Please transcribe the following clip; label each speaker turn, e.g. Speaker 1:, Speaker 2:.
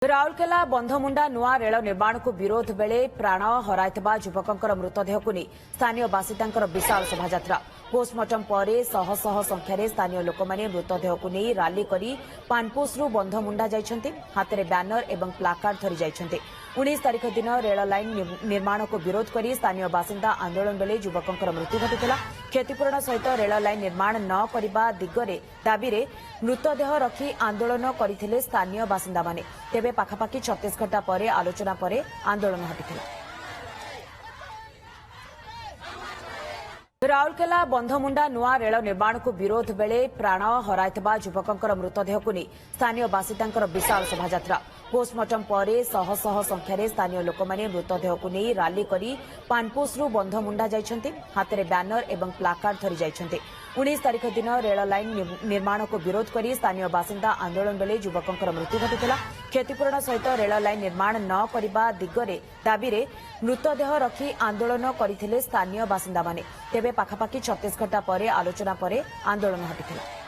Speaker 1: राउरकेला बंधमुंडा नुआ रेल निर्माण को विरोध बेले प्राण हराइथिबा युवकंकर मृतदेह को नहीं स्थानीय बासिंदांकर विशाल शोभायात्रा पोस्टमार्टम पर शह शह संख्यार स्थानीय लोक मैंने मृतदेह को नहीं राली करी पानपोसरू बंधमुंडा जाइछन्ति हाथ में ब्यानर एवं प्लाकार्ड धरी जाइछन्ति 19 तारीख दिन रेल लाइन निर्माण को विरोध कर स्थानीय बासिंदा आंदोलन बेले युवकंकर मृत्यु घटिଥିଲା क्षतिपूरण सहित रेल लाइन निर्माण न करने दिगरे दाबी रे मृतदेह रखी आंदोलन करथिले स्थानीय बासिंदा माने तेबे पाखापाखि 36 घंटा पर आलोचना पर आंदोलन हटिଥିଲା। राउरकेला बंधमुंडा नुआ रेल निर्माण को विरोध बेले प्राण हराइथिबा युवकंकर मृतदेह को नहीं स्थानीय बासिंदांकर विशाल शोभायात्रा पोस्टमार्टम पर शह शह संख्यार स्थानीय लोक मैंने मृतदेह को नहीं राली करी पानपोसरू बंधमुंडा जाइछन्ति हाथ में ब्यानर एवं प्लाकार्ड धरी जाइछन्ति 19 तारीख दिन रेल लाइन निर्माण को विरोध कर स्थानीय बासिंदा आंदोलन बेले युवकंकर मृत्यु घटिଥିଲା क्षतिपूरण सहित रेल लाइन निर्माण न करने दिगरे दाबी रे मृतदेह रखी आंदोलन करथिले स्थानीय बासिंदा माने तेबे पाखापाखि 36 घंटा पर आलोचना पर आंदोलन हटिଥିଲା।